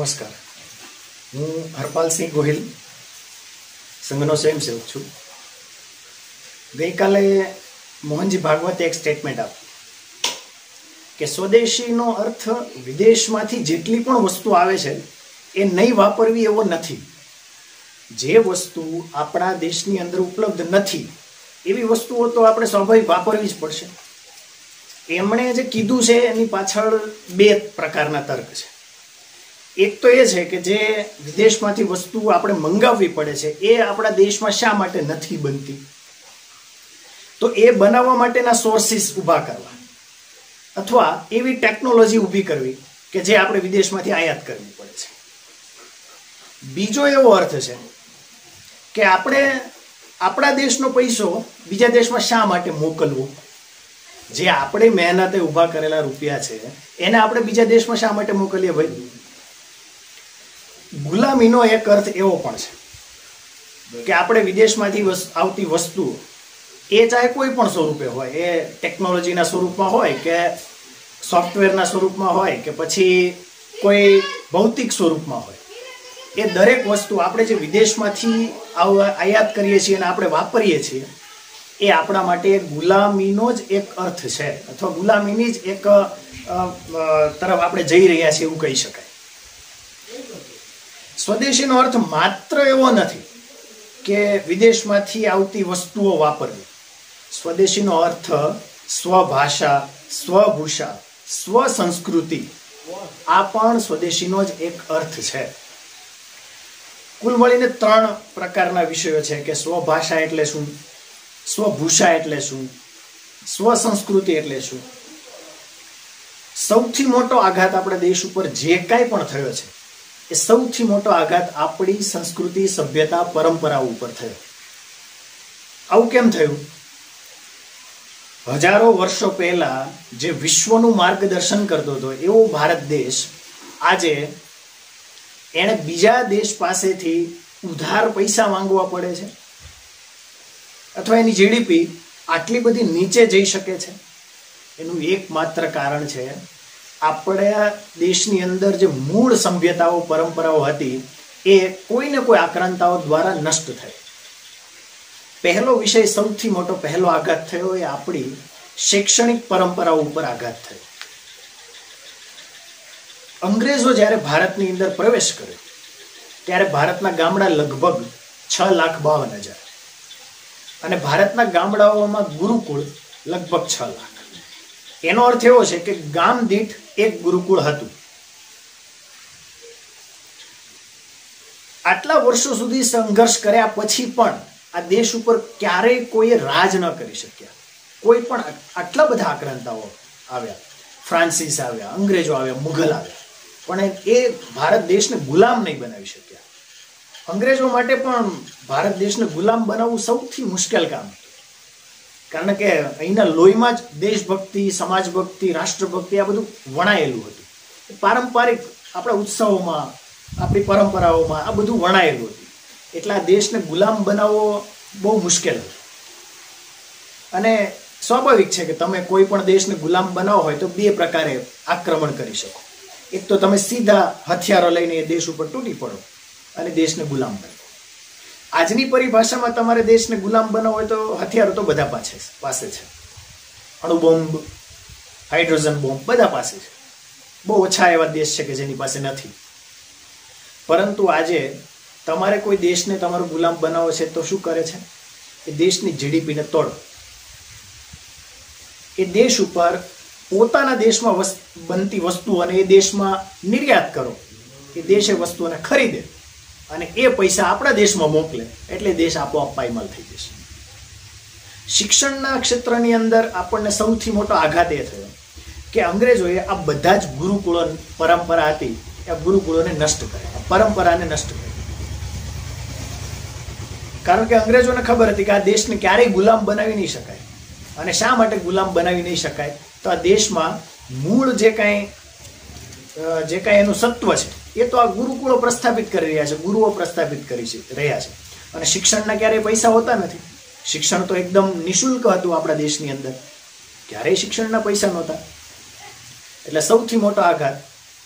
નમસ્કાર, હું હરપાલસિંહ ગોહિલ સંઘનો સ્વયંસેવક છું. ગઈકાલે મોહનજી ભાગવતે એક સ્ટેટમેન્ટ આપ્યું કે સ્વદેશીનો અર્થ વિદેશમાંથી જેટલી પણ વસ્તુ આવે છે એ નહીં વાપરવી એવો નથી. જે વસ્તુ આપણા દેશની અંદર ઉપલબ્ધ નથી એવી વસ્તુઓ તો આપણે સ્વાભાવિક વાપરવી જ પડશે. એમણે જે કીધું છે એની પાછળ બે પ્રકારના તર્ક છે. એક તો એ છે કે જે વિદેશમાંથી વસ્તુ આપણે મંગાવવી પડે છે એ આપણા દેશમાં શા માટે નથી બનતી, તો એ બનાવવા માટેના સોર્સિસ ઊભા કરવા અથવા એવી ટેકનોલોજી ઊભી કરવી કે જે આપણે વિદેશમાંથી આયાત કરવી પડે છે. બીજો એવો અર્થ છે કે આપણે આપણા દેશનો પૈસો બીજા દેશમાં શા માટે મોકલવો, જે આપણે મહેનતે ઊભા કરેલા રૂપિયા છે એને આપણે બીજા દેશમાં શા માટે મોકલીએ ભાઈ. ગુલામીનો એક અર્થ એવો પણ છે કે આપણે વિદેશમાંથી આવતી વસ્તુ એ ચાહે કોઈ પણ સ્વરૂપે હોય, એ ટેકનોલોજીના સ્વરૂપમાં હોય કે સોફ્ટવેરના સ્વરૂપમાં હોય કે પછી કોઈ ભૌતિક સ્વરૂપમાં હોય, એ દરેક વસ્તુ આપણે જે વિદેશમાંથી આયાત કરીએ છીએ અને આપણે વાપરીએ છીએ એ આપણા માટે ગુલામીનો જ એક અર્થ છે અથવા ગુલામીની જ એક તરફ આપણે જઈ રહ્યા છીએ એવું કહી શકાય. સ્વદેશીનો અર્થ માત્ર એવો નથી કે વિદેશમાંથી આવતી વસ્તુઓ વાપરવી. સ્વદેશીનો અર્થ સ્વભાષા, સ્વભૂષા, સ્વસંસ્કૃતિ, આ પણ સ્વદેશીનો જ એક અર્થ છે. કુલ મળીને 3 પ્રકારના વિષયો છે કે સ્વભાષા એટલે શું, સ્વભૂષા એટલે શું, સ્વસંસ્કૃતિ એટલે શું. સૌથી મોટો આઘાત આપણા દેશ ઉપર જે કાંઈ પણ થયો છે એ સૌથી મોટો આઘાત આપણી સંસ્કૃતિ, સભ્યતા, પરંપરાઓ ઉપર થયો. આવું કેમ થયું? હજારો વર્ષો પહેલા જે વિશ્વનું માર્ગદર્શન કરતો હતો એવો ભારત દેશ આજે એણે બીજા દેશ પાસેથી ઉધાર પૈસા માંગવા પડે છે અથવા એની જીડીપી આટલી બધી નીચે જઈ શકે છે. એનું એકમાત્ર કારણ છે આપણા દેશની અંદર જે મૂળ સભ્યતાઓ, પરંપરાઓ હતી એ કોઈને કોઈ આક્રાંતાઓ દ્વારા નષ્ટ થઈ. પહેલો વિષય, સૌથી મોટો પહેલો આઘાત થયો એ આપણી શૈક્ષણિક પરંપરાઓ ઉપર આઘાત થયો. અંગ્રેજો જ્યારે ભારતની અંદર પ્રવેશ કર્યો ત્યારે ભારતના ગામડા લગભગ 6,52,000 અને ભારતના ગામડાઓમાં ગુરુકુળ લગભગ 6 લાખ. એનો અર્થ એવો છે કે ગામ દીઠ એક ગુરુકુળ હતું. આટલા વર્ષો સુધી સંઘર્ષ કર્યા પછી પણ આ દેશ ઉપર ક્યારેય કોઈ રાજ ન કરી શક્યા. કોઈ પણ આટલા બધા આક્રાંતાઓ આવ્યા, ફ્રાન્સિસ આવ્યા, અંગ્રેજો આવ્યા, મુઘલ આવ્યા, પણ એ ભારત દેશને ગુલામ નહીં બનાવી શક્યા. અંગ્રેજો માટે પણ ભારત દેશને ગુલામ બનાવવું સૌથી મુશ્કેલ કામ હતું, કારણ કે અહીંના લોહીમાં જ દેશભક્તિ, સમાજભક્તિ, રાષ્ટ્રભક્તિ આ બધું વણાયેલું હતું. પારંપરિક આપણા ઉત્સવોમાં, આપણી પરંપરાઓમાં આ બધું વણાયેલું હતું. એટલે આ દેશને ગુલામ બનાવવો બહુ મુશ્કેલ હતું. અને સ્વાભાવિક છે કે તમે કોઈ પણ દેશને ગુલામ બનાવવો હોય તો 2 પ્રકારે આક્રમણ કરી શકો. એક તો તમે સીધા હથિયારો લઈને એ દેશ ઉપર તૂટી પડો અને દેશને ગુલામ બનાવો. આજની પરિભાષામાં તમારે દેશને ગુલામ બનાવવો હોય તો હથિયારો તો બધા પાસે છે. અણુબોમ્બ, હાઇડ્રોજન બોમ્બ બધા પાસે છે. બહુ ઓછા એવા દેશ છે કે જેની પાસે નથી. પરંતુ આજે તમારે કોઈ દેશને તમારો ગુલામ બનાવવો છે તો શું કરે છે? એ દેશની જીડીપીને તોડો. એ દેશ ઉપર પોતાના દેશમાં બનતી વસ્તુઓને એ દેશમાં નિર્યાત કરો. એ દેશ એ વસ્તુઓને ખરીદે અને એ પૈસા આપણા દેશમાં મોકલે એટલે દેશ આપોઆપ પાયમાલ થઈ જશે. શિક્ષણના ક્ષેત્રની અંદર આપણને સૌથી મોટો આઘાત એ થયો કે અંગ્રેજોએ આ બધા જ ગુરુકુળો, પરંપરા હતી એ ગુરુકુળોને નષ્ટ કર્યા, પરંપરાને નષ્ટ કરી. કારણ કે અંગ્રેજોને ખબર હતી કે આ દેશને ક્યારેય ગુલામ બનાવી નહીં શકાય. અને શા માટે ગુલામ બનાવી નહીં શકાય? તો આ દેશમાં મૂળ જે કાંઈ એનું સત્વ છે એ તો આ ગુરુકુળો પ્રસ્થાપિત કરી રહ્યા છે, ગુરુઓ પ્રસ્થાપિત કરી રહ્યા છે. અને શિક્ષણના ક્યારેય પૈસા હોતા નથી. શિક્ષણ તો એકદમ નિઃશુલ્ક હતું આપણા દેશની અંદર, ક્યારેય શિક્ષણના પૈસા નહોતા. એટલે સૌથી મોટો આઘાત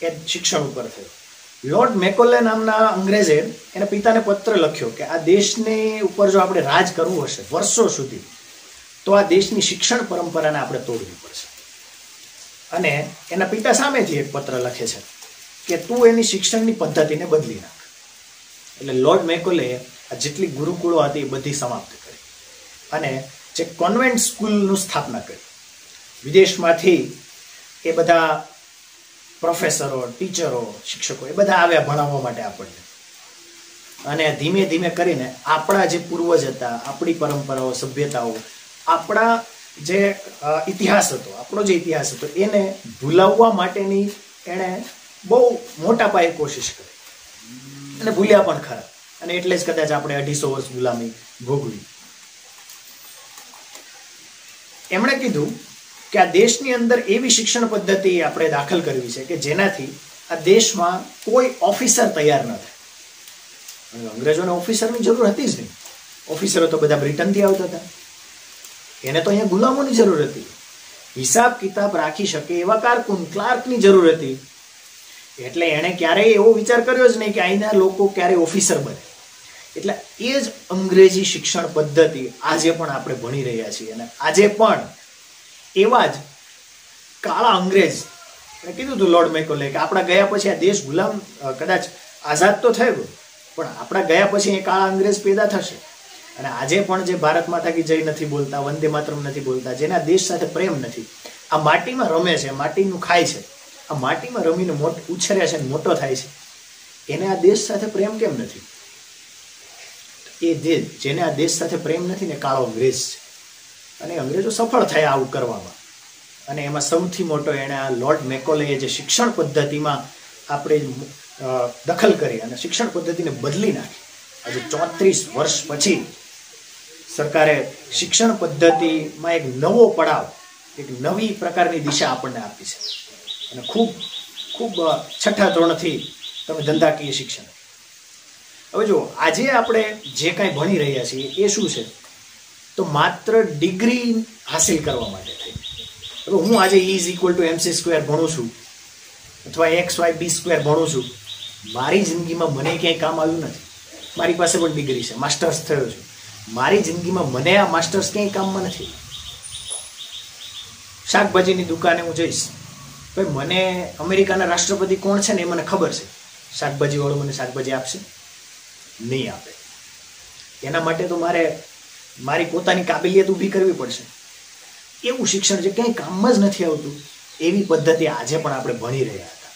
એ શિક્ષણ ઉપર થયો. લોર્ડ મેકોલે નામના અંગ્રેજે એના પિતાને પત્ર લખ્યો કે આ દેશને ઉપર જો આપણે રાજ કરવું હશે વર્ષો સુધી, તો આ દેશની શિક્ષણ પરંપરાને આપણે તોડવી પડશે. અને એના પિતા સામેથી એક પત્ર લખે છે કે તું એની શિક્ષણની પદ્ધતિને બદલી નાખ. એટલે લોર્ડ મેકોલે આ જેટલી ગુરુકુળો હતી એ બધી સમાપ્ત કરી અને જે કોન્વેન્ટ સ્કૂલનું સ્થાપના કરી. વિદેશમાંથી એ બધા પ્રોફેસરો, ટીચરો, શિક્ષકો એ બધા આવ્યા ભણાવવા માટે આપણને. અને ધીમે ધીમે કરીને આપણા જે પૂર્વજ હતા, આપણી પરંપરાઓ, સભ્યતાઓ, આપણા જે ઇતિહાસ હતો, આપણો જે ઇતિહાસ હતો એને ભૂલાવવા માટેની એણે બહુ મોટા પાયે કોશિશ કરી અને ભૂલ્યા પણ ખરા. અને એટલે જ કદાચ આપણે 250 વર્ષ ગુલામી ભોગવી. એમણે કીધું કે આ દેશની અંદર એવી શિક્ષણ પદ્ધતિ આપણે દાખલ કરવી છે કે જેનાથી આ દેશમાં કોઈ ઓફિસર તૈયાર ન થાય. અંગ્રેજોને ઓફિસરની જરૂર હતી જ નહીં. ઓફિસરો તો બધા બ્રિટનથી આવતા હતા. એને તો અહીંયા ગુલામોની જરૂર હતી. હિસાબ કિતાબ રાખી શકે એવા કારકુન, ક્લાર્કની જરૂર હતી. એટલે એણે ક્યારેય એવો વિચાર કર્યો જ નહીં કે અહીંના લોકો ક્યારેય ઓફિસર બને. એટલે એ જ અંગ્રેજી શિક્ષણ પદ્ધતિ આજે પણ આપણે ભણી રહ્યા છીએ. અને આજે પણ એવા જ કાળા અંગ્રેજ, કીધું હતું લોર્ડ મેકોલે કે આપણા ગયા પછી આ દેશ ગુલામ કદાચ આઝાદ તો થયો, પણ આપણા ગયા પછી એ કાળા અંગ્રેજ પેદા થશે. અને આજે પણ જે ભારત માતા કી જય નથી બોલતા, વંદે માતરમ નથી બોલતા, જેના દેશ સાથે પ્રેમ નથી, આ માટીમાં રમે છે, માટીનું ખાય છે, આ માટીમાં રમીને ઉછરે છે, મોટો થાય છે, એને આ દેશ સાથે પ્રેમ કેમ નથી? એ જેને આ દેશ સાથે પ્રેમ નથી ને કાળો અંગ્રેજ છે. અને અંગ્રેજો સફળ થયા આવું કરવામાં. અને એમાં સૌથી મોટો એણે આ લોર્ડ મેકોલેએ જે શિક્ષણ પદ્ધતિમાં આપણે દખલ કરી અને શિક્ષણ પદ્ધતિને બદલી નાખી. આજે 34 વર્ષ પછી સરકારે શિક્ષણ પદ્ધતિમાં એક નવો પડાવ, એક નવી પ્રકારની દિશા આપણને આપી છે. અને ખૂબ ખૂબ છઠ્ઠા ધોરણથી તમે ધંધાકીય શિક્ષણ. હવે જો આજે આપણે જે કાંઈ ભણી રહ્યા છીએ એ શું છે? તો માત્ર ડિગ્રી હાસિલ કરવા માટે થઈ. હવે હું આજે E=mc² ભણું છું અથવા XYB² ભણું છું, મારી જિંદગીમાં મને ક્યાંય કામ આવ્યું નથી. મારી પાસે પણ ડિગ્રી છે, માસ્ટર્સ થયો છું, મારી જિંદગીમાં મને આ માસ્ટર્સ ક્યાંય કામમાં નથી. શાકભાજીની દુકાને હું જઈશ, ભાઈ મને અમેરિકાના રાષ્ટ્રપતિ કોણ છે ને એ મને ખબર છે, શાકભાજી વાળો મને શાકભાજી આપશે? નહીં આપે. એના માટે તો મારે મારી પોતાની કાબિલિયત ઊભી કરવી પડશે. એવું શિક્ષણ જે ક્યાંય કામમાં જ નથી આવતું, એવી પદ્ધતિ આજે પણ આપણે ભણી રહ્યા હતા.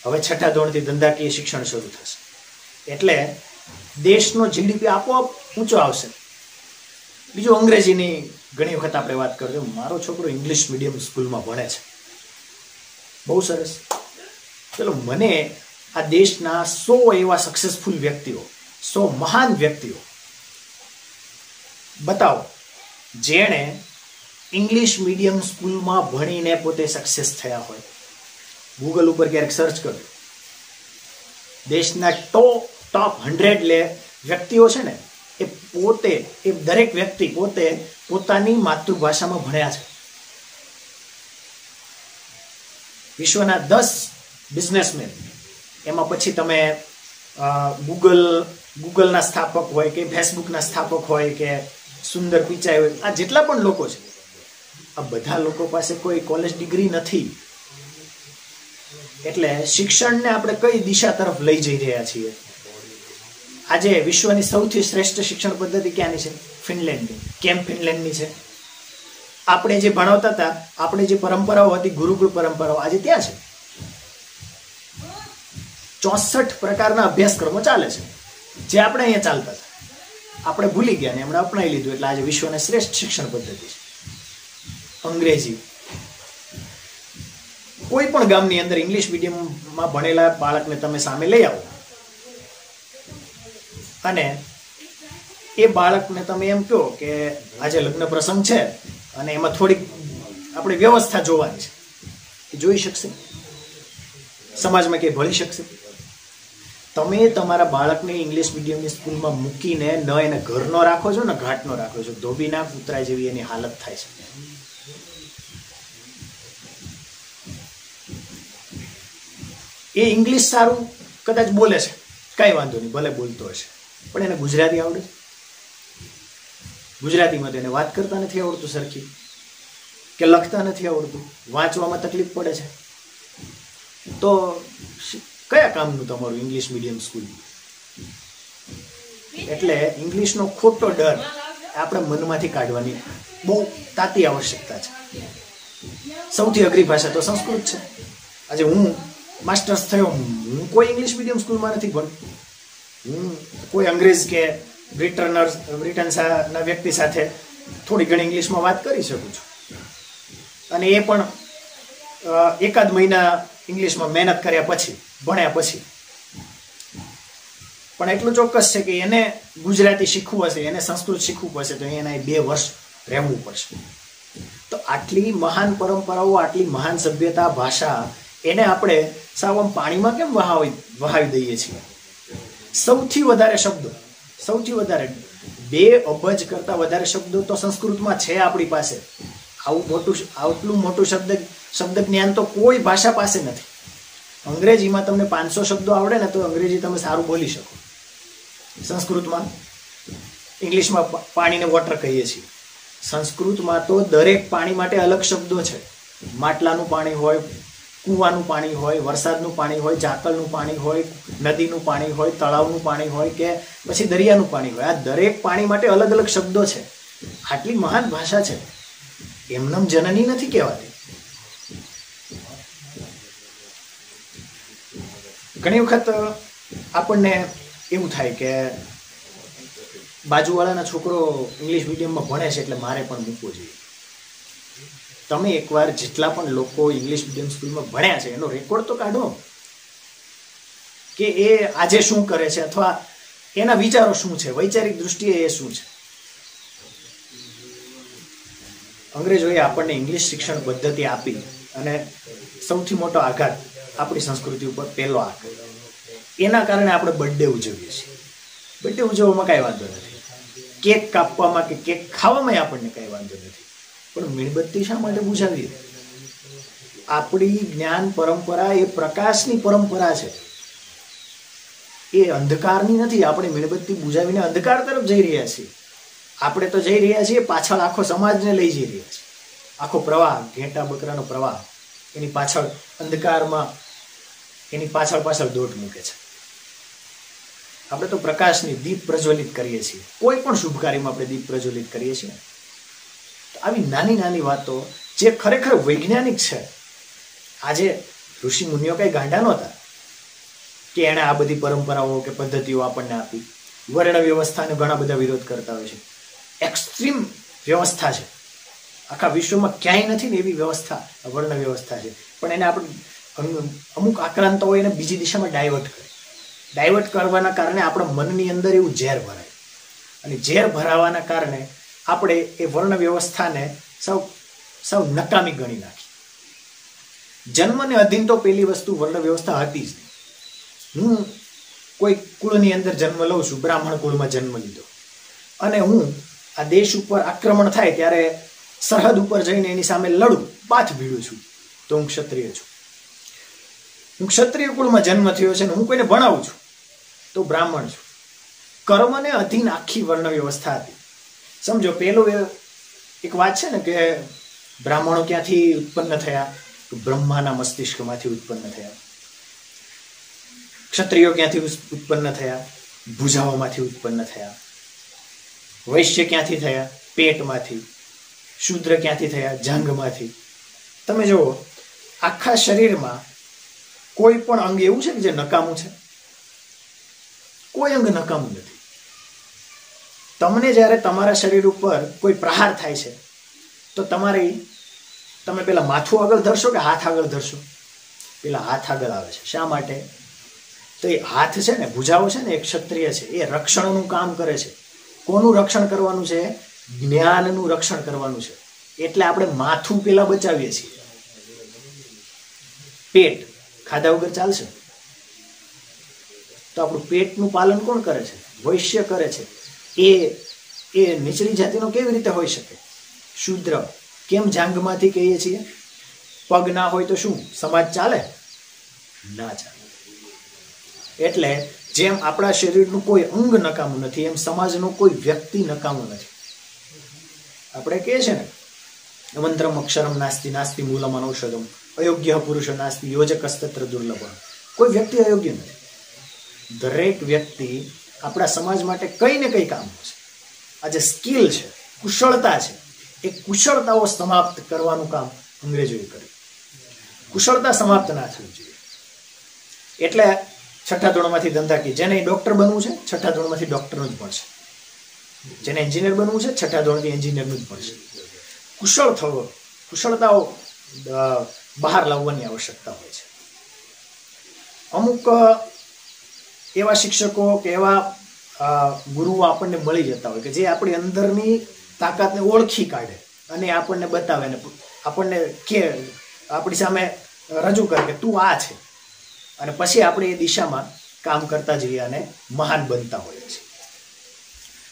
હવે છઠ્ઠા ધોરણથી ધંધાકીય શિક્ષણ શરૂ થશે એટલે દેશનો GDP આપોઆપ ઊંચો આવશે. બીજું, અંગ્રેજીની ઘણી વખત આપણે વાત કરજો. મારો છોકરો ઇંગ્લિશ મીડિયમ સ્કૂલમાં ભણે છે, બહુ સરસ. ચલો, મને આ દેશના 100 એવા સક્સેસફુલ વ્યક્તિઓ, 100 મહાન વ્યક્તિઓ બતાવો જેણે ઇંગ્લિશ મીડિયમ સ્કૂલમાં ભણીને પોતે સક્સેસ થયા હોય. ગૂગલ ઉપર ક્યારેક સર્ચ કરજો. દેશના ટોપ 100 વ્યક્તિઓ છે ને, એ પોતે, એ દરેક વ્યક્તિ પોતે પોતાની માતૃભાષામાં ભણ્યા છે. વિશ્વના 10 બિઝનેસમેન, એમાં પછી તમે ગૂગલના સ્થાપક હોય કે ફેસબુકના સ્થાપક હોય કે સુંદર પિચાઈ હોય, આ જેટલા પણ લોકો છે, આ બધા લોકો પાસે કોઈ કોલેજ ડિગ્રી નથી. એટલે શિક્ષણને આપણે કઈ દિશા તરફ લઈ જઈ રહ્યા છીએ? આજે વિશ્વની સૌથી શ્રેષ્ઠ શિક્ષણ પદ્ધતિ ક્યાંની છે? ફિનલેન્ડની. કેમ ફિનલેન્ડની છે? આપણે જે ભણાવતા હતા, આપણે જે પરંપરાઓ હતી, ગુરુકુળ પરંપરાઓ, આજે ત્યાં છે. 64 પ્રકારના અભ્યાસક્રમો ચાલે છે, જે આપણે અહીંયા ચાલતા હતા. આપણે ભૂલી ગયા ને એમણે અપનાવી લીધું. એટલે આજે વિશ્વની શ્રેષ્ઠ શિક્ષણ પદ્ધતિ છે અંગ્રેજી. કોઈ પણ ગામની અંદર ઇંગ્લિશ મીડિયમમાં ભણેલા બાળકને તમે સામે લઈ આવો અને એ બાળકને તમે એમ કહો કે આજે લગ્ન પ્રસંગ છે અને એમાં થોડીક આપણે વ્યવસ્થા જોવાની છે, એ જોઈ શકશે? સમાજમાં કે ભળી શકશે? તમે તમારા બાળકને ઇંગ્લિશ મીડિયમની સ્કૂલમાં મૂકીને ન એને ઘરનો રાખો છો ને ઘાટનો રાખો છો, ધોબીના કૂતરા જેવી એની હાલત થાય છે. એ ઇંગ્લિશ સારું કદાચ બોલે છે, કાંઈ વાંધો નહીં, ભલે બોલતો હશે, પણ એને ગુજરાતી આવડે? ગુજરાતીમાં તો એને વાત કરતા નથી આવડતું સરખી, કે લખતા નથી આવડતું, વાંચવામાં તકલીફ પડે છે. તો કયા કામનું તમારું ઇંગ્લિશ મીડિયમ સ્કૂલ? એટલે ઇંગ્લિશનો ખોટો ડર આપણે મનમાંથી કાઢવાની બહુ તાતી આવશ્યકતા છે. સૌથી અઘરી ભાષા તો સંસ્કૃત છે. આજે હું માસ્ટર્સ થયો, હું કોઈ ઇંગ્લિશ મીડિયમ સ્કૂલમાં નથી ભણ્યો. હું કોઈ અંગ્રેજ કે બ્રિટનના વ્યક્તિ સાથે થોડી ઘણી ઇંગ્લિશમાં વાત કરી શકું છું, અને એ પણ એકાદ મહિના ઇંગ્લિશમાં મહેનત કર્યા પછી, ભણ્યા પછી. પણ એટલું ચોક્કસ છે કે એને ગુજરાતી શીખવું હશે, એને સંસ્કૃત શીખવું પડશે, તો એના 2 વર્ષ રહેવું પડશે. તો આટલી મહાન પરંપરાઓ, આટલી મહાન સભ્યતા, ભાષા, એને આપણે સાવ આમ પાણીમાં કેમ વહાવી દઈએ છીએ? સૌથી વધારે શબ્દો, સૌથી વધારે 2 અબજ કરતા વધારે શબ્દો તો સંસ્કૃતમાં છે આપણી પાસે. આટલું મોટું શબ્દ જ્ઞાન તો કોઈ ભાષા પાસે નથી. અંગ્રેજીમાં તમને 500 શબ્દો આવડે ને તો અંગ્રેજી તમે સારું બોલી શકો. સંસ્કૃતમાં, ઇંગ્લિશમાં પાણીને વોટર કહીએ છીએ, સંસ્કૃતમાં તો દરેક પાણી માટે અલગ શબ્દો છે. માટલાનું પાણી હોય, કૂવાનું પાણી હોય, વરસાદનું પાણી હોય, ઝાકળનું પાણી હોય, નદીનું પાણી હોય, તળાવનું પાણી હોય કે પછી દરિયાનું પાણી હોય. આ દરેક પાણી માટે અલગ અલગ શબ્દો છે. આટલી મહાન ભાષા છે, એમનેમ જનની નથી કહેવાતી. ઘણી વખત આપણને એવું થાય કે બાજુવાળાના છોકરો ઇંગ્લિશ મીડિયમમાં ભણે છે એટલે મારે પણ મૂકવો જોઈએ. તમે એકવાર જેટલા પણ લોકો ઇંગ્લિશ મીડિયમ સ્કૂલમાં ભણ્યા છે એનો રેકોર્ડ તો કાઢો, કે એ આજે શું કરે છે, અથવા એના વિચારો શું છે, વૈચારિક દૃષ્ટિએ એ શું છે. અંગ્રેજોએ આપણને ઇંગ્લિશ શિક્ષણ પદ્ધતિ આપી અને સૌથી મોટો આઘાત આપણી સંસ્કૃતિ ઉપર પહેલો આ કર્યો. એના કારણે આપણે બર્થડે ઉજવીએ છીએ. બર્થડે ઉજવવામાં કાંઈ વાંધો નથી, કેક કાપવામાં કે કેક ખાવામાં આપણને કાંઈ વાંધો નથી, પણ મીણબત્તી શા માટે બુઝાવીએ? આપણી જ્ઞાન પરંપરા એ પ્રકાશની પરંપરા છે, એ અંધકારની નથી. આપણે મીણબત્તી બુઝાવીને અંધકાર તરફ જઈ રહ્યા છીએ. આપણે તો જઈ રહ્યા છીએ પાછળ આખો સમાજને લઈ જઈ રહ્યા છીએ. આખો પ્રવાહ, ઘેટા બકરાનો પ્રવાહ, એની પાછળ અંધકારમાં એની પાછળ દોટ મૂકે છે. આપણે તો પ્રકાશની દીપ પ્રજ્વલિત કરીએ છીએ. કોઈ પણ શુભ કાર્યમાં આપણે દીપ પ્રજ્વલિત કરીએ છીએ. આવી નાની નાની વાતો જે ખરેખર વૈજ્ઞાનિક છે. આજે ઋષિ મુનિઓ કઈ ગાંડા નહોતા કે એણે આ બધી પરંપરાઓ કે પદ્ધતિઓ આપણને આપી. વર્ણ વ્યવસ્થાને ઘણા બધા વિરોધ કરતા હોય છે. એક્સ્ટ્રીમ વ્યવસ્થા છે, આખા વિશ્વમાં ક્યાંય નથી ને એવી વ્યવસ્થા વર્ણ વ્યવસ્થા છે. પણ એને આપણે અમુક આક્રાંતો હોય એને બીજી દિશામાં ડાયવર્ટ કરવાના કારણે આપણા મનની અંદર એવું ઝેર ભરાય, અને ઝેર ભરાવાના કારણે આપણે એ વર્ણ વ્યવસ્થાને સાવ નકામી ગણી નાખી. જન્મને અધીન તો પહેલી વસ્તુ વર્ણ વ્યવસ્થા હતી જ નહીં. હું કોઈ કુળની અંદર જન્મ લઉં છું, બ્રાહ્મણ કુળમાં જન્મ લીધો, અને હું આ દેશ ઉપર આક્રમણ થાય ત્યારે સરહદ ઉપર જઈને એની સામે લડું, બાથ ભીડું છું, તો હું ક્ષત્રિય છું. હું ક્ષત્રિય કુળમાં જન્મ થયો છે ને હું કોઈને ભણાવું છું તો બ્રાહ્મણ છું. કર્મને અધીન આખી વર્ણ વ્યવસ્થા હતી. સમજો, પેલો એક વાત છે ને કે બ્રાહ્મણો ક્યાંથી ઉત્પન્ન થયા? બ્રહ્માના મસ્તિષ્કમાંથી ઉત્પન્ન થયા. ક્ષત્રિયો ક્યાંથી ઉત્પન્ન થયા? ભુજાઓમાંથી ઉત્પન્ન થયા. વૈશ્ય ક્યાંથી થયા? પેટમાંથી. શૂદ્ર ક્યાંથી થયા? જાંઘમાંથી. તમે જુઓ, આખા શરીરમાં કોઈ પણ અંગ એવું છે કે જે નકામું છે? કોઈ અંગ નકામું નથી. તમને જ્યારે તમારા શરીર ઉપર કોઈ પ્રહાર થાય છે તો તમે પેલા માથું આગળ ધરશો કે હાથ આગળ ધરશો? પેલા હાથ આગળ આવે છે. શા માટે? તો એ હાથ છે ને, ભુજાઓ છે ને, એ ક્ષત્રિય છે, એ રક્ષણનું કામ કરે છે. કોનું રક્ષણ કરવાનું છે? જ્ઞાનનું રક્ષણ કરવાનું છે. એટલે આપણે માથું પેલા બચાવીએ છીએ. પેટ ખાધા વગર ચાલશે? તો આપણું પેટનું પાલન કોણ કરે છે? વૈશ્ય કરે છે. એ નીચલી જાતિનો કેવી રીતે હોઈ શકે? શૂદ્ર. કેમ જાંઘમાંથી કહીએ છીએ? પગ ના હોય તો શું સમાજ ચાલે? ના ચાલે. એટલે જેમ આપણા શરીરનું કોઈ અંગ નકામું નથી, એમ સમાજનો કોઈ વ્યક્તિ નકામું નથી. આપણે કહે છે ને, મંત્રમ અક્ષરમ નાસ્તિ નાસ્તિ મૂલમ અનૌષધમ અયોગ્ય પુરુષ નાસ્તિ યોજકસ્તત્ર દુર્લભ. કોઈ વ્યક્તિ અયોગ્ય નથી. દરેક વ્યક્તિ આપણા સમાજ માટે કઈ ને કઈ કામ છે. આ જે સ્કિલ છે, કુશળતા છે, એ કુશળતાઓ સમાપ્ત કરવાનું કામ અંગ્રેજોએ કર્યું. કુશળતા સમાપ્ત ના થવી જોઈએ. એટલે છઠ્ઠા ધોરણમાંથી ધંધાકીય, જેને ડોક્ટર બનવું છે છઠ્ઠા ધોરણમાંથી ડોક્ટરનું જ ભણશે, જેને એન્જિનિયર બનવું છે છઠ્ઠા ધોરણથી એન્જિનિયરનું જ ભણશે. કુશળ થવો, કુશળતાઓ બહાર લાવવાની આવશ્યકતા હોય છે. અમુક એવા શિક્ષકો કે એવા ગુરુઓ આપણને મળી જતા હોય કે જે આપણી અંદરની તાકાતને ઓળખી કાઢે અને આપણને બતાવે ને આપણને કે આપણી સામે રજૂ કરે કે તું આ છે, અને પછી આપણે એ દિશામાં કામ કરતા જઈએ અને મહાન બનતા હોઈએ છીએ.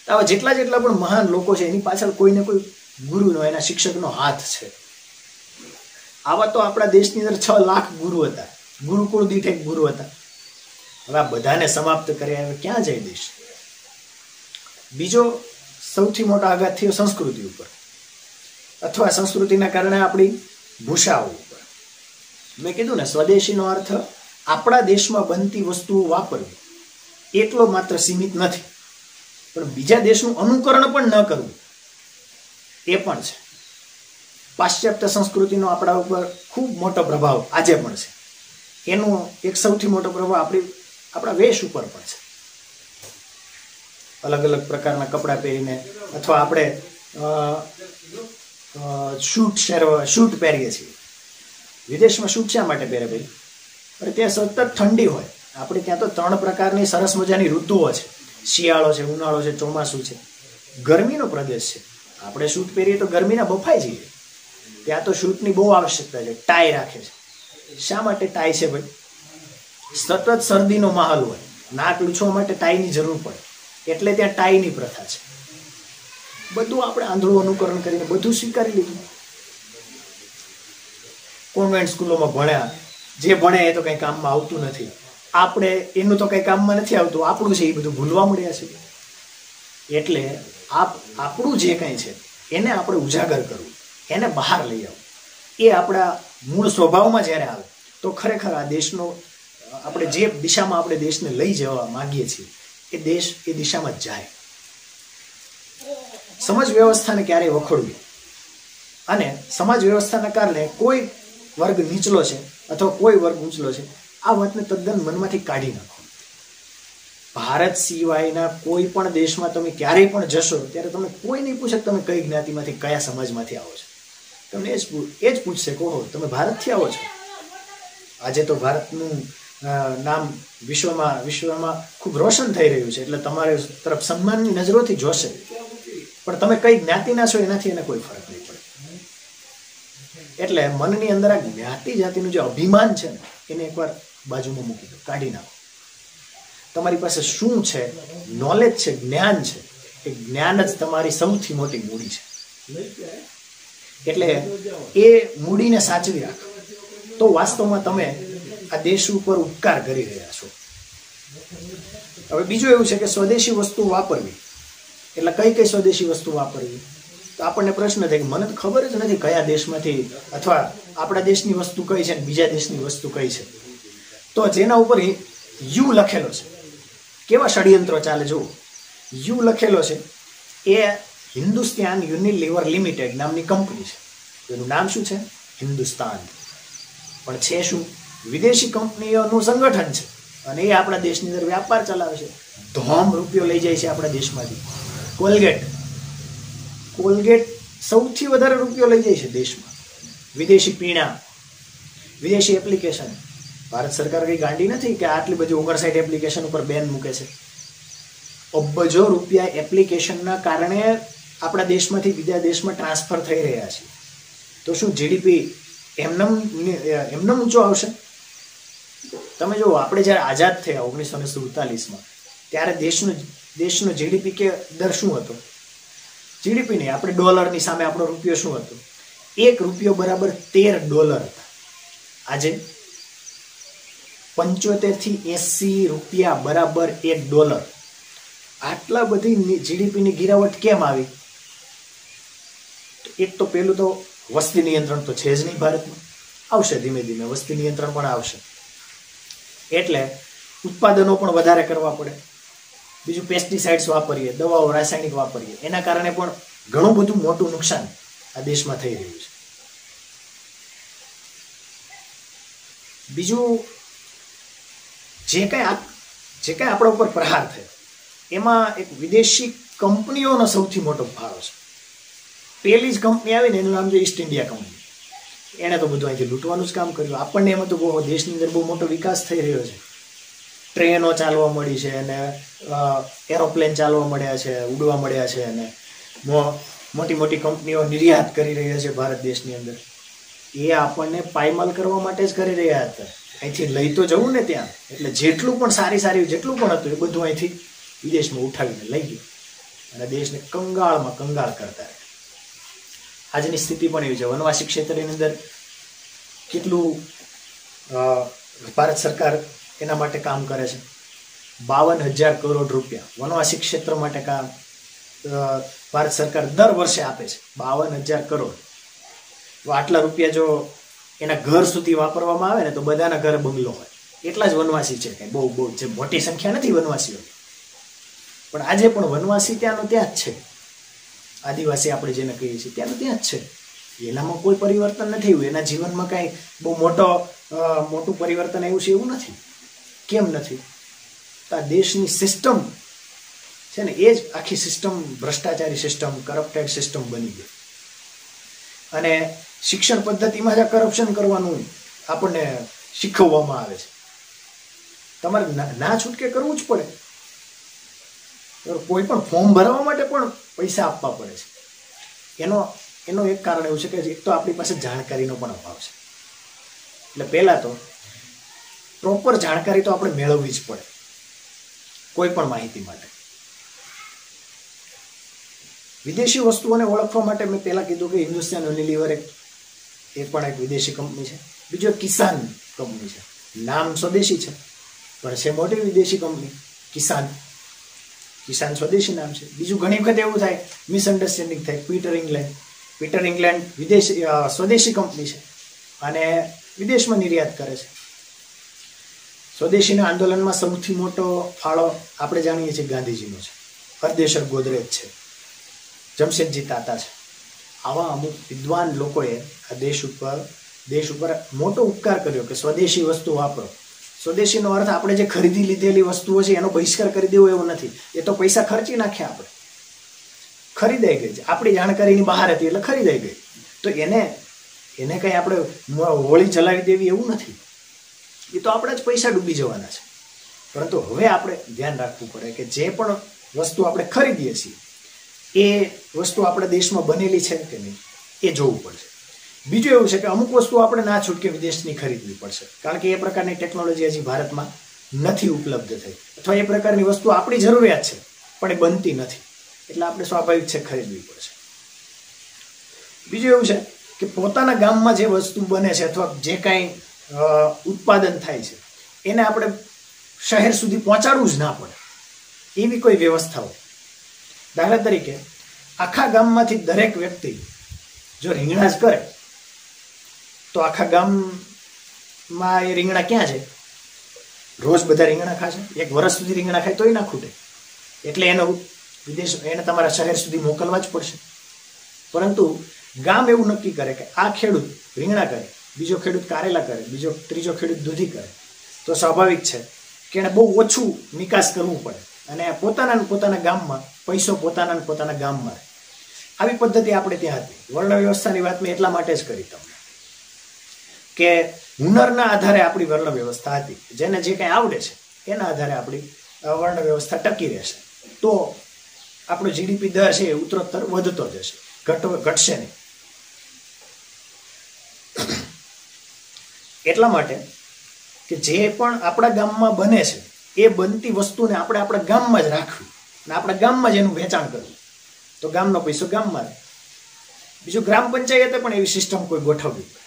આવા જેટલા પણ મહાન લોકો છે એની પાછળ કોઈને કોઈ ગુરુનો, એના શિક્ષકનો હાથ છે. આવા તો આપણા દેશની અંદર 6 લાખ ગુરુ હતા, ગુરુકુળ દીઠ એક ગુરુ હતા. હવે આ બધાને સમાપ્ત કર્યા, હવે ક્યાં જાય દેશ? બીજો સૌથી મોટો આઘાત થયો સંસ્કૃતિ ઉપર, અથવા સંસ્કૃતિના કારણે આપણી ભૂષાઓ ઉપર. મેં કીધું ને, સ્વદેશીનો અર્થ આપણા દેશમાં બનતી વસ્તુઓ વાપરવી એટલો માત્ર સીમિત નથી, પણ બીજા દેશનું અનુકરણ પણ ન કરવું એ પણ છે. પાશ્ચાત્ય સંસ્કૃતિનો આપણા ઉપર ખૂબ મોટો પ્રભાવ આજે પણ છે. એનો એક સૌથી મોટો પ્રભાવ આપણા વેશ ઉપર પણ છે. અલગ અલગ પ્રકારના કપડાં પહેરીને, અથવા આપણે શૂટ પહેરીએ છીએ. વિદેશમાં શૂટ શા માટે પહેરે ભાઈ? અરે ત્યાં સતત ઠંડી હોય. આપણે ત્યાં તો 3 પ્રકારની સરસ મજાની ઋતુઓ છે. શિયાળો છે, ઉનાળો છે, ચોમાસું છે. ગરમીનો પ્રદેશ છે. આપણે શૂટ પહેરીએ તો ગરમીના બફાઈ જઈએ. ત્યાં તો શૂટની બહુ આવશ્યકતા છે. ટાઈ રાખે છે. શા માટે ટાઈ છે ભાઈ? સતત શરદીનો માહોલ હોય, નાક લૂછવા માટે ટાઈની જરૂર પડે, એટલે ત્યાં ટાઈની પ્રથા છે. બધું આપણે આંધળું અનુકરણ કરીને બધું સ્વીકારી લીધું. કોન્વેન્ટ સ્કૂલોમાં ભણ્યા, જે ભણે એ તો કંઈ કામમાં આવતું નથી. આપણે એનું તો કંઈ કામમાં નથી આવતું, આપણું છે એ બધું ભૂલવા મળ્યા છે. એટલે આપણું જે કંઈ છે એને આપણે ઉજાગર કરવું, એને બહાર લઈ આવવું. એ આપણા મૂળ સ્વભાવમાં જ્યારે આવે તો ખરેખર આ દેશનો, આપણે જે દિશામાં આપણે દેશને લઈ જવા માંગીએ છીએ એ દેશ એ દિશામાં જ જાય. સમાજ વ્યવસ્થાને ક્યારેય વખોડવી, અને સમાજ વ્યવસ્થાના કારણે કોઈ વર્ગ નીચલો છે અથવા કોઈ વર્ગ ઊંચલો છે, આ વાતને તદ્દન મનમાંથી કાઢી નાખો. ભારત સિવાયના કોઈ પણ દેશમાં તમે ક્યારેય પણ જશો ત્યારે તમને કોઈ નહીં પૂછે તમે કઈ જ્ઞાતિમાંથી, કયા સમાજમાંથી આવો છો. તમને એ જ પૂછશે, કહો તમે ભારતથી આવો છો. આજે તો ભારતનું નામ વિશ્વમાં ખૂબ રોશન થઈ રહ્યું છે, એટલે તમારે તરફ સન્માનની નજરોથી જોશે. પણ તમે કઈ જ્ઞાતિના છો એનાથી એને કોઈ ફરક નહીં પડે. એટલે મનની અંદર આ જ્ઞાતિ જાતિનું જે અભિમાન છે ને એને એકવાર બાજુમાં મૂકી દો, કાઢી નાખો. તમારી પાસે શું છે? નોલેજ છે, જ્ઞાન છે. એ જ્ઞાન જ તમારી સૌથી મોટી મૂડી છે. એટલે એ મૂડીને સાચવી રાખો તો વાસ્તવમાં તમે આ દેશ ઉપર ઉપકાર કરી રહ્યા છો. હવે બીજું એવું છે કે સ્વદેશી વસ્તુ વાપરવી. એટલે કઈ સ્વદેશી વસ્તુ વાપરવી? તો આપણને પ્રશ્ન થાય કે મને તો ખબર જ નથી કયા દેશમાંથી, અથવા આપણા દેશની વસ્તુ કઈ છે બીજા દેશની વસ્તુ કઈ છે. તો જેના ઉપર યુ લખેલો છે, કેવા ષડયંત્રો ચાલે જુઓ. યુ લખેલો છે એ હિન્દુસ્તાન યુનિલિવર લિમિટેડ નામની કંપની છે. એનું નામ શું છે? હિન્દુસ્તાન. પણ છે શું? વિદેશી કંપનીઓનું સંગઠન છે, અને એ આપણા દેશની અંદર વ્યાપાર ચલાવે છે. ધોમ રૂપિયો લઈ જાય છે આપણા દેશમાંથી. કોલગેટ સૌથી વધારે રૂપિયો લઈ જાય છે દેશમાં. વિદેશી પીણા, વિદેશી એપ્લિકેશન. ભારત સરકાર કઈ ગાંડી નથી કે આટલી બધી 59 એપ્લિકેશન ઉપર બેન મૂકે છે. અબજો રૂપિયા એપ્લિકેશનના કારણે આપણા દેશમાંથી બીજા દેશમાં ટ્રાન્સફર થઈ રહ્યા છે. તો શું જીડીપી એમને ઊંચો આવશે? તમે જુઓ, આપણે જ્યારે આઝાદ થયા 1947માં ત્યારે દેશનો જીડીપી કે દર શું હતો? જીડીપી નહીં, આપણે ડોલરની સામે આપણો રૂપિયો શું હતો? 1 રૂપિયો બરાબર $13 હતા. આજે 75 થી 80 રૂપિયા બરાબર $1. આટલા બધી જીડીપીની ગિરાવટ કેમ આવી? એક તો પેલું તો વસ્તી નિયંત્રણ તો છે જ નહીં ભારતમાં. આવશે ધીમે ધીમે વસ્તી નિયંત્રણ પણ આવશે, એટલે ઉત્પાદનો પણ વધારે કરવા પડે. બીજું પેસ્ટિસાઇડ્સ વાપરીએ, દવાઓ રાસાયણિક વાપરીએ, એના કારણે પણ ઘણું બધું મોટું નુકસાન આ દેશમાં થઈ રહ્યું છે. બીજું જે કઈ આપણા ઉપર પ્રહાર થયો એમાં એક વિદેશી કંપનીઓનો સૌથી મોટો ફાળો છે. પેલી જ કંપની આવીને એનું નામ છે ઈસ્ટ ઇન્ડિયા કંપની. એણે તો બધું અહીંથી લૂંટવાનું જ કામ કર્યું. આપણને એમાં તો બહુ દેશની અંદર બહુ મોટો વિકાસ થઈ રહ્યો છે. ટ્રેનો ચાલવા મળી છે અને એરોપ્લેન ચાલવા મળ્યા છે, ઉડવા મળ્યા છે, અને મોટી મોટી કંપનીઓ નિર્યાત કરી રહ્યા છે ભારત દેશની અંદર. એ આપણને પાયમાલ કરવા માટે જ કરી રહ્યા હતા. અહીંથી લઈ તો જવું ને ત્યાં, એટલે જેટલું પણ સારી જેટલું પણ હતું એ બધું અહીંથી વિદેશમાં ઉઠાવીને લઈ ગયું અને દેશને કંગાળમાં કંગાળ કરતા રહ્યા. આજની સ્થિતિ પણ એવી છે. વનવાસી ક્ષેત્રની અંદર કેટલું ભારત સરકાર એના માટે કામ કરે છે. 52,000 કરોડ રૂપિયા વનવાસી ક્ષેત્ર માટે કામ ભારત સરકાર દર વર્ષે આપે છે. 52,000 કરોડ. તો આટલા રૂપિયા જો એના ઘર સુધી વાપરવામાં આવે ને તો બધાના ઘરે બંગલો હોય. એટલા જ વનવાસી છે. કઈ બહુ જે મોટી સંખ્યા નથી વનવાસીઓ, પણ આજે પણ વનવાસી ત્યાંનો ત્યાં જ છે. આદિવાસી આપણે જેને કહીએ છીએ ત્યાંનું ત્યાં જ છે. એનામાં કોઈ પરિવર્તન નથી થયું. એના જીવનમાં કાંઈ બહુ મોટું પરિવર્તન આવ્યું છે એવું નથી. કેમ નથી? આ દેશની સિસ્ટમ છે ને, એ જ આખી સિસ્ટમ ભ્રષ્ટાચારી સિસ્ટમ, કરપ્ટેડ સિસ્ટમ બની ગઈ. અને શિક્ષણ પદ્ધતિમાં જ આ કરપ્શન કરવાનું આપણને શીખવવામાં આવે છે. તમારે ના છૂટકે કરવું જ પડે. કોઈ પણ ફોર્મ ભરવા માટે પણ પૈસા આપવા પડે છે. એનો એક કારણ એવું છે કે એક તો આપણી પાસે જાણકારીનો પણ અભાવ છે. એટલે પહેલાં તો પ્રોપર જાણકારી તો આપણે મેળવવી જ પડે કોઈ પણ માહિતી માટે. વિદેશી વસ્તુઓને ઓળખવા માટે મેં પહેલાં કીધું કે હિન્દુસ્તાન યુનિલિવર એ પણ એક વિદેશી કંપની છે. બીજો કિસાન કંપની છે. નામ સ્વદેશી છે પણ છે મોટી વિદેશી કંપની. કિસાન સ્વદેશી નામ છે. બીજું ઘણી વખત એવું થાય, મિસઅન્ડરસ્ટેન્ડિંગ થાય. પીટર ઇંગ્લેન્ડ સ્વદેશી કંપની છે અને વિદેશમાં નિર્યાત કરે છે. સ્વદેશીના આંદોલનમાં સૌથી મોટો ફાળો આપણે જાણીએ છીએ ગાંધીજીનો છે. હરદેશર ગોદરેજ છે, જમશેદજી તાતા છે. આવા અમુક વિદ્વાન લોકોએ આ દેશ ઉપર મોટો ઉપકાર કર્યો કે સ્વદેશી વસ્તુ વાપરો. સ્વદેશીનો અર્થ આપણે જે ખરીદી લીધેલી વસ્તુઓ છે એનો બહિષ્કાર કરી દેવો એવું નથી. એ તો પૈસા ખર્ચી નાખ્યા, આપણે ખરીદાઈ ગઈ છે. આપણી જાણકારીની બહાર હતી એટલે ખરીદાઈ ગઈ. તો એને કંઈ આપણે હોળી જલાવી દેવી એવું નથી. એ તો આપણા જ પૈસા ડૂબી જવાના છે. પરંતુ હવે આપણે ધ્યાન રાખવું પડે કે જે પણ વસ્તુ આપણે ખરીદીએ છીએ એ વસ્તુ આપણા દેશમાં બનેલી છે કે નહીં એ જોવું પડશે. બીજું એવું છે કે અમુક વસ્તુ આપણે ના છૂટકે વિદેશની ખરીદવી પડશે, કારણ કે એ પ્રકારની ટેકનોલોજી હજી ભારતમાં નથી ઉપલબ્ધ થઈ, અથવા એ પ્રકારની વસ્તુ આપણી જરૂરિયાત છે પણ એ બનતી નથી, એટલે આપણે સ્વાભાવિક છે ખરીદવી પડશે. બીજું એવું છે કે પોતાના ગામમાં જે વસ્તુ બને છે અથવા જે કાંઈ ઉત્પાદન થાય છે એને આપણે શહેર સુધી પહોંચાડવું જ ના પડે એવી કોઈ વ્યવસ્થાઓ. દાખલા તરીકે આખા ગામમાંથી દરેક વ્યક્તિ જો રીંગણા જ કરે તો આખા ગામમાં એ રીંગણા ક્યાં છે? રોજ બધા રીંગણા ખાશે, એક વર્ષ સુધી રીંગણા ખાય તોય ના ખૂટે. એટલે એને તમારા શહેર સુધી મોકલવા જ પડશે. પરંતુ ગામ એવું નક્કી કરે કે આ ખેડૂત રીંગણા કરે, બીજો ખેડૂત કારેલા કરે, ત્રીજો ખેડૂત દૂધી કરે, તો સ્વાભાવિક છે કે એને બહુ ઓછું નિકાસ કરવું પડે અને પોતાના ગામમાં પૈસો પોતાના ગામમાં. આવી પદ્ધતિ આપણે ત્યાં હતી. વર્ણ વ્યવસ્થાની વાત મેં એટલા માટે જ કરી તમને કે હુનરના આધારે આપણી વર્ણ વ્યવસ્થા હતી. જેને જે કંઈ આવડે છે એના આધારે આપણી વર્ણ વ્યવસ્થા ટકી રહેશે. તો આપણો જીડીપી દર છે એ ઉત્તરોત્તર વધતો જશે, ઘટશે નહીં. એટલા માટે કે જે પણ આપણા ગામમાં બને છે એ બનતી વસ્તુને આપણે આપણા ગામમાં જ રાખવી અને આપણા ગામમાં જ એનું વેચાણ કરવું, તો ગામનો પૈસો ગામમાં રહે. બીજું ગ્રામ પંચાયતે પણ એવી સિસ્ટમ કોઈ ગોઠવવી પડે.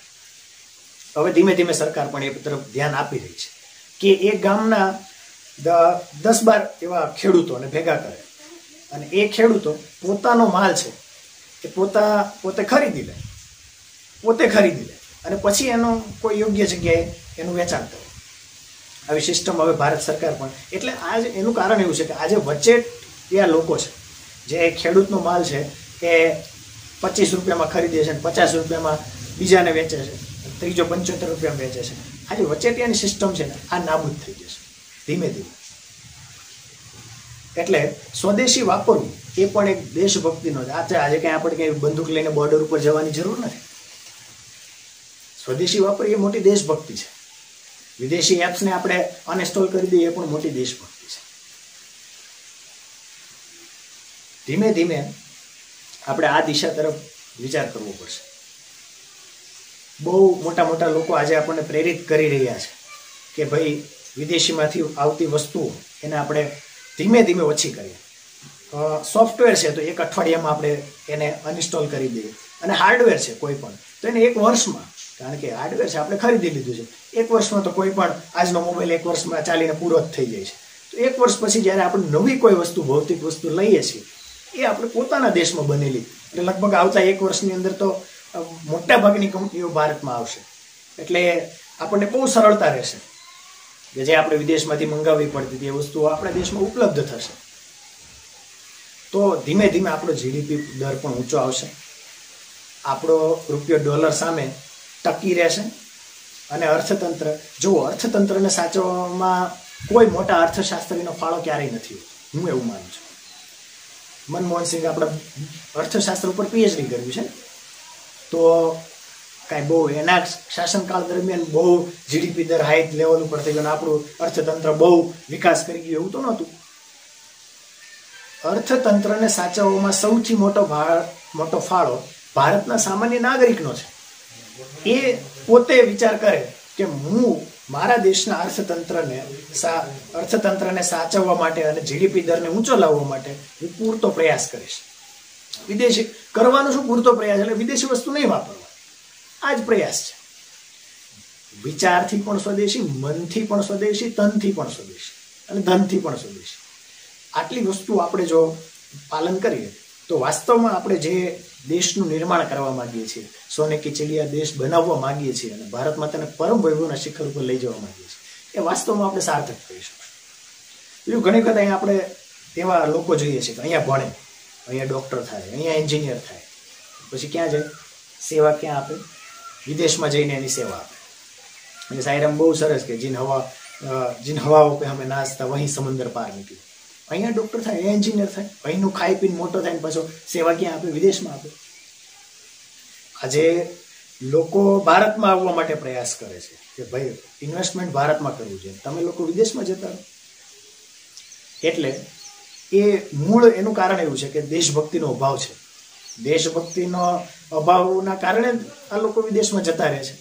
હવે ધીમે ધીમે સરકાર પણ એ તરફ ધ્યાન આપી રહી છે. કે એ ગામના 10-12 એવા ખેડૂતોને ભેગા કરે અને એ ખેડૂતો પોતાનો માલ છે એ પોતે ખરીદી લે અને પછી એનો કોઈ યોગ્ય જગ્યાએ એનું વેચાણ કરે. આવી સિસ્ટમ હવે ભારત સરકાર પણ, એટલે આજ એનું કારણ એવું છે કે આજે વચેટિયા લોકો છે જે ખેડૂતનો માલ છે એ 25 રૂપિયામાં ખરીદે છે અને 50 રૂપિયામાં બીજાને વેચે છે, ત્રીજો 75 રૂપિયામાં વેચે છે. આજે વચેટિયાની સિસ્ટમ છે ને આ નાબૂદ થઈ જશે ધીમે ધીમે. એટલે સ્વદેશી વાપરવું એ પણ એક દેશભક્તિનો જ આજે કંઈ આપણે કંઈ બંદૂક લઈને બોર્ડર ઉપર જવાની જરૂર નથી. સ્વદેશી વાપરવી એ મોટી દેશભક્તિ છે. વિદેશી એપ્સને આપણે અનઇન્સ્ટોલ કરી દઈએ એ પણ મોટી દેશભક્તિ છે. ધીમે ધીમે આપણે આ દિશા તરફ વિચાર કરવો પડશે. બહુ મોટા મોટા લોકો આજે આપણને પ્રેરિત કરી રહ્યા છે કે ભાઈ વિદેશીમાંથી આવતી વસ્તુઓ એને આપણે ધીમે ધીમે ઓછી કરીએ. સોફ્ટવેર છે તો 1 અઠવાડિયામાં આપણે એને અનઇન્સ્ટોલ કરી દઈએ, અને હાર્ડવેર છે કોઈ પણ તો એને 1 વર્ષમાં, કારણ કે હાર્ડવેર છે આપણે ખરીદી લીધું છે, 1 વર્ષમાં તો કોઈ પણ આજનો મોબાઈલ 1 વર્ષમાં ચાલીને પૂરો જ થઈ જાય છે. તો 1 વર્ષ પછી જ્યારે આપણે નવી કોઈ વસ્તુ, ભૌતિક વસ્તુ લઈએ છીએ એ આપણે પોતાના દેશમાં બનેલી, એટલે લગભગ આવતા 1 વર્ષની અંદર તો મોટા ભાગની કંપનીઓ ભારતમાં આવશે. એટલે આપણને બહુ સરળતા રહેશે કે જે આપણે વિદેશમાંથી મંગાવવી પડતી હતી એ વસ્તુઓ આપણા દેશમાં ઉપલબ્ધ થશે. તો ધીમે ધીમે આપણો જીડીપી દર પણ ઊંચો આવશે, આપણો રૂપિયો ડોલર સામે ટકી રહેશે, અને અર્થતંત્ર, જો અર્થતંત્રને સાચવવામાં કોઈ મોટા અર્થશાસ્ત્રીનો ફાળો ક્યારેય નથી હોતો, હું એવું માનું છું. મનમોહન સિંહ આપણા અર્થશાસ્ત્ર ઉપર પીએચડી કર્યું છે, તો કાંઈ બહુ એના શાસનકાળ દરમિયાન બહુ જીડીપી દર હાઈ લેવલ ઉપર થઈ ગયો, આપણું અર્થતંત્ર બહુ વિકાસ કરી ગયું એવું તો નહોતું. અર્થતંત્રને સાચવવામાં સૌથી મોટો ફાળો ભારતના સામાન્ય નાગરિકનો છે. એ પોતે વિચાર કરે કે હું મારા દેશના અર્થતંત્રને સાચવવા માટે અને જીડીપી દરને ઊંચો લાવવા માટે હું પૂરતો પ્રયાસ કરીશ. વિદેશી કરવાનો શું પૂરતો પ્રયાસ, એટલે વિદેશી વસ્તુ નહીં વાપરવા, આ જ પ્રયાસ છે. વિચારથી પણ સ્વદેશી, મનથી પણ સ્વદેશી, તનથી પણ સ્વદેશી અને ધનથી પણ સ્વદેશી. આટલી વસ્તુ આપણે જો પાલન કરીએ તો વાસ્તવમાં આપણે જે દેશનું નિર્માણ કરવા માંગીએ છીએ, સોને કી ચિડિયા દેશ બનાવવા માંગીએ છીએ અને ભારતમાં તેને પરમ વૈભવના શિખર ઉપર લઈ જવા માંગીએ છીએ, એ વાસ્તવમાં આપણે સાર્થક કરી શકીશું. બીજું ઘણી વખત અહીંયા આપણે એવા લોકો જોઈએ છે કે અહીંયા ભણે, અહીંયા ડૉક્ટર થાય, અહીંયા એન્જિનિયર થાય, પછી ક્યાં જાય, સેવા ક્યાં આપે, વિદેશમાં જઈને એની સેવા આપે. અને શાયરામ બહુ સરસ કે जिन हवाओं पे हमें नाचता वहीं समंदर पार निकले. અહીંયા ડૉક્ટર થાય, અહીંયા એન્જિનિયર થાય, અહીંનું ખાઈ પીને મોટો થાય ને પાછો સેવા ક્યાં આપે, વિદેશમાં આપે. આજે લોકો ભારતમાં આવવા માટે પ્રયાસ કરે છે કે ભાઈ ઇન્વેસ્ટમેન્ટ ભારતમાં કરવું છે, તમે લોકો વિદેશમાં જતા રહો. એટલે એ મૂળ એનું કારણ એવું છે કે દેશભક્તિનો અભાવ છે. દેશભક્તિનો અભાવના કારણે આ લોકો વિદેશમાં જતા રહે છે.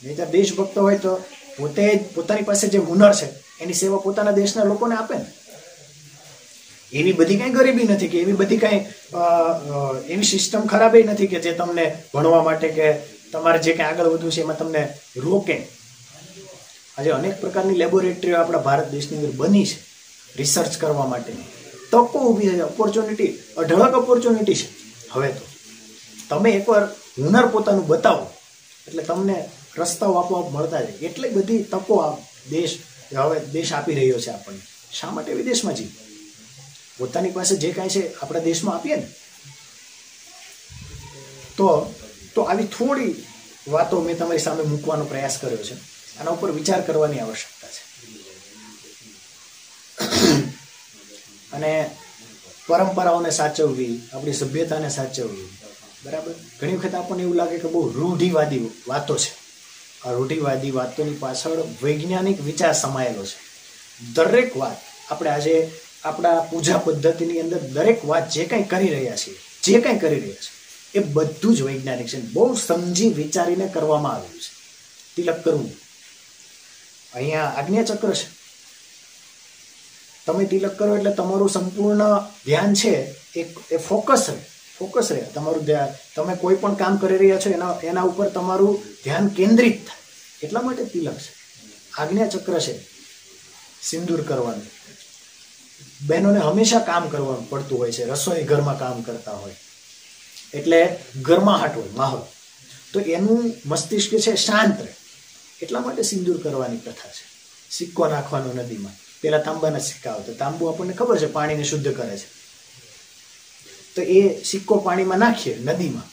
નહીં તો દેશભક્ત હોય તો પોતે પોતાની પાસે જે હુનર છે એની સેવા પોતાના દેશના લોકોને આપે ને. એવી બધી કાંઈ ગરીબી નથી કે એવી બધી કાંઈ એવી સિસ્ટમ ખરાબ નથી કે જે તમને ભણવા માટે કે તમારે જે કાંઈ આગળ વધવું છે એમાં તમને રોકે. આજે અનેક પ્રકારની લેબોરેટરીઓ આપણા ભારત દેશની અંદર બની છે રિસર્ચ કરવા માટેની. તકો ઊભી છે, ઓપોર્ચ્યુનિટી, અઢળક ઓપોર્ચ્યુનિટી છે. હવે તો તમે એકવાર હુનર પોતાનું બતાવો એટલે તમને રસ્તાઓ આપોઆપ મળતા જાય. એટલી બધી તકો હવે દેશ આપી રહ્યો છે આપણને. શા માટે વિદેશમાં જઈએ? પોતાની પાસે જે કાંઈ છે આપણા દેશમાં આપીએ ને. તો આવી થોડી વાતો મેં તમારી સામે મૂકવાનો પ્રયાસ કર્યો છે. આના ઉપર વિચાર કરવાની આવશ્યકતા છે. અને પરંપરાઓને સાચવવી, આપણી સભ્યતાને સાચવવી, બરાબર. ઘણી વખત આપણને એવું લાગે કે બહુ રૂઢિવાદી વાતો છે. આ રૂઢિવાદી વાતોની પાછળ વૈજ્ઞાનિક વિચાર સમાયેલો છે. દરેક વાત આપણે આજે આપણા પૂજા પદ્ધતિની અંદર દરેક વાત જે કંઈ કરી રહ્યા છીએ એ બધું જ વૈજ્ઞાનિક છે. બહુ સમજી વિચારીને કરવામાં આવેલું છે. તિલક કરવું, અહીંયા આજ્ઞાચક્ર છે. તમે તિલક કરો એટલે તમારું સંપૂર્ણ ધ્યાન છે એ ફોકસ રહે. તમારું ધ્યાન, તમે કોઈ પણ કામ કરી રહ્યા છો એના ઉપર તમારું ધ્યાન કેન્દ્રિત થાય. એટલા માટે તિલક છે, આજ્ઞાચક્ર છે. સિંદૂર કરવાનું, બહેનોને હંમેશા કામ કરવાનું પડતું હોય છે, રસોઈ ઘરમાં કામ કરતા હોય એટલે ગરમાહટ હોય માહોલ, તો એનું મસ્તિષ્ક છે શાંત રહે એટલા માટે સિંદૂર કરવાની પ્રથા છે. સિક્કો નાખવાનો નદીમાં, પેલા તાંબાના સિક્કા આવતા, તાંબુ આપણને ખબર છે પાણીને શુદ્ધ કરે છે, તો એ સિક્કો પાણીમાં નાખીએ નદીમાં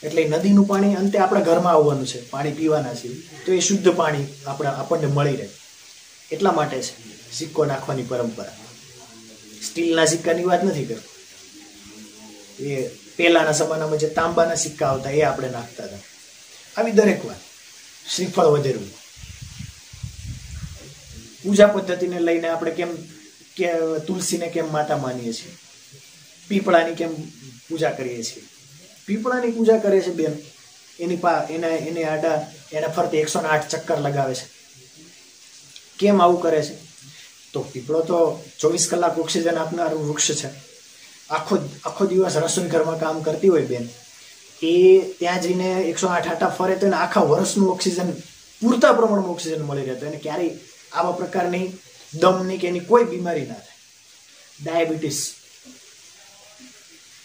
એટલે નદીનું પાણી અંતે આપણા ઘરમાં આવવાનું છે, પાણી પીવાના છે, તો એ શુદ્ધ પાણી આપણને મળી રહે એટલા માટે છે સિક્કો નાખવાની પરંપરા. સ્ટીલના સિક્કાની વાત નથી કરતો, એ પહેલાના જમાનામાં જે તાંબાના સિક્કા આવતા એ આપણે નાખતા હતા. આવી દરેક વાત. શ્રીફળ વધેરવું, પૂજા પદ્ધતિને લઈને આપણે કેમ કે તુલસીને કેમ માતા માનીએ છીએ, પીપળાની કેમ પૂજા કરીએ છીએ. પીપળાની પૂજા કરે છે બેન, એને આડા એના ફરતે 108 ચક્કર લગાવે છે. કેમ આવું કરે છે? તો પીપળો તો 24 કલાક ઓક્સિજન આપનારું વૃક્ષ છે. આખો દિવસ રસોઈ ઘરમાં કામ કરતી હોય બેન, એ ત્યાં જઈને 108 આટા ફરે તો એને આખા વર્ષનું ઓક્સિજન, પૂરતા પ્રમાણમાં ઓક્સિજન મળી રહેતો, એને ક્યારેય આવા પ્રકારની દમની કે એની કોઈ બીમારી ના થાય. ડાયાબિટીસ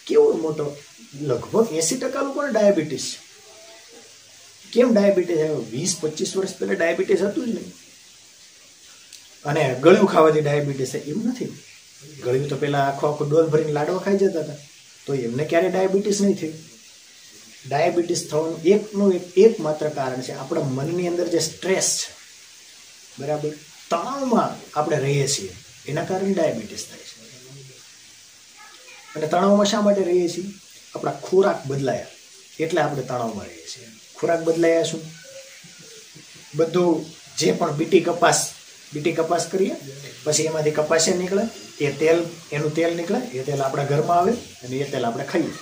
કેવો મોટો, લગભગ 80% લોકોને ડાયાબિટીસ છે. કેમ ડાયાબિટીસ આવ્યો? 20-25 વર્ષ પહેલા ડાયાબિટીસ હતું જ નહીં. અને ગળ્યું ખાવાથી ડાયાબિટીસ થાય એમ નથી. ગળ્યું તો પેલા આખો ડોલ ભરીને લાડવા ખાઈ જતા હતા, તો એમને ક્યારે ડાયાબિટીસ નહીં થયું. ડાયાબિટીસ થવાનું એકમાત્ર કારણ છે આપણા મનની અંદર જે સ્ટ્રેસ છે, બરાબર, તણાવમાં આપણે રહીએ છીએ એના કારણે ડાયાબિટીસ થાય છે. અને તણાવમાં શા માટે રહીએ છીએ? આપણા ખોરાક બદલાયા એટલે આપણે તણાવમાં રહીએ છીએ. ખોરાક બદલાયા શું? બધું જે પણ બીટી કપાસ કરીએ, પછી એમાંથી કપાસિયા નીકળે, એનું તેલ નીકળે, એ તેલ આપણા ઘરમાં આવે અને એ તેલ આપણે ખાઈએ.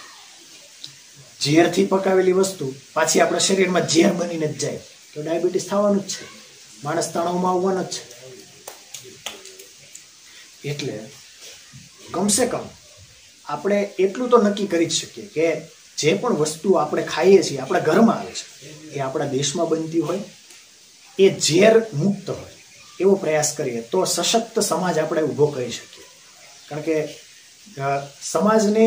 ઝેરથી પકાવેલી વસ્તુ પાછી આપણા શરીરમાં ઝેર બનીને જ જાય તો ડાયાબિટીસ થવાનું જ છે. માણસ તણાવમાં આવવાનો જ છે. એટલે કમસે કમ આપણે એટલું તો નક્કી કરી જ શકીએ કે જે પણ વસ્તુ આપણે ખાઈએ છીએ આપણા ઘરમાં આવે છે એ આપણા દેશમાં બનતી હોય, એ ઝેર મુક્ત હોય એવો પ્રયાસ કરીએ તો સશક્ત સમાજ આપણે ઊભો કરી શકીએ. કારણ કે સમાજને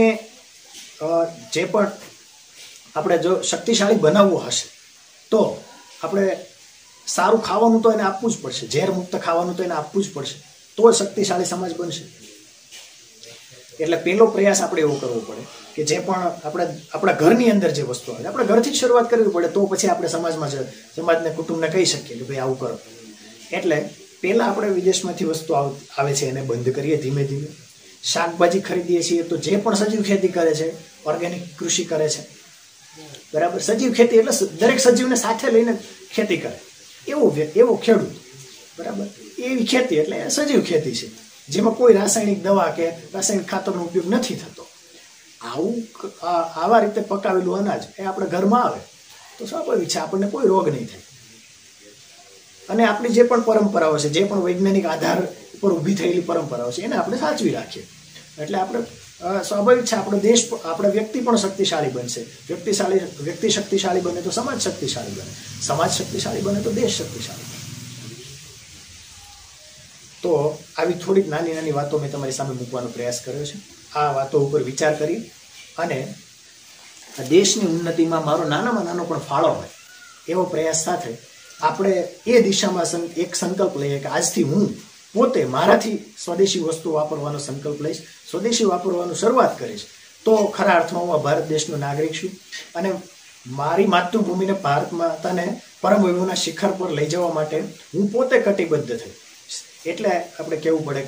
જે પણ આપણે જો શક્તિશાળી બનાવવો હશે તો આપણે સારું ખાવાનું તો એને આપવું જ પડશે, ઝેર મુક્ત ખાવાનું તો એને આપવું જ પડશે, તો શક્તિશાળી સમાજ બનશે. એટલે પહેલો પ્રયાસ આપણે એવો કરવો પડે કે જે પણ આપણા ઘરની અંદર જે વસ્તુ આવે આપણે ઘરથી જ શરૂઆત કરવી પડે, તો પછી આપણે સમાજને કુટુંબને કહી શકીએ કે ભાઈ આવું કરો. એટલે પહેલાં આપણે વિદેશમાંથી વસ્તુ આવે છે એને બંધ કરીએ ધીમે ધીમે. શાકભાજી ખરીદીએ છીએ તો જે પણ સજીવ ખેતી કરે છે, ઓર્ગેનિક કૃષિ કરે છે, બરાબર, સજીવ ખેતી એટલે દરેક સજીવને સાથે લઈને ખેતી કરે એવો ખેડૂત, બરાબર, એવી ખેતી એટલે સજીવ ખેતી છે જેમાં કોઈ રાસાયણિક દવા કે રાસાયણિક ખાતરનો ઉપયોગ નથી થતો. આવા રીતે પકાવેલું અનાજ એ આપણે ઘરમાં આવે તો સ્વાભાવિક છે આપણને કોઈ રોગ નહીં થાય. અને આપણી જે પણ પરંપરાઓ છે, જે પણ વૈજ્ઞાનિક આધાર ઉપર ઊભી થયેલી પરંપરાઓ છે એને આપણે સાચવી રાખીએ. એટલે આપણે સ્વાભાવિક છે આપણો દેશ, આપણે વ્યક્તિ પણ શક્તિશાળી બનશે. વ્યક્તિ શક્તિશાળી બને તો સમાજ શક્તિશાળી બને, સમાજ શક્તિશાળી બને તો દેશ શક્તિશાળી બને. તો આવી થોડીક નાની નાની વાતો મેં તમારી સામે મૂકવાનો પ્રયાસ કર્યો છે. આ વાતો ઉપર વિચાર કરી અને દેશની ઉન્નતિમાં મારો નાનામાં નાનો પણ ફાળો હોય એવો પ્રયાસ સાથે આપણે એ દિશામાં એક સંકલ્પ લઈએ કે આજથી હું પોતે મારાથી સ્વદેશી વસ્તુ વાપરવાનો સંકલ્પ લઈશ, સ્વદેશી વાપરવાનું શરૂઆત કરીશ, તો ખરા અર્થમાં હું ભારત દેશનો નાગરિક છું અને મારી માતૃભૂમિને, ભારત માતાને પરમ વૈભવના શિખર પર લઈ જવા માટે હું પોતે કટિબદ્ધ થઈ. એટલે આપણે કહેવું પડે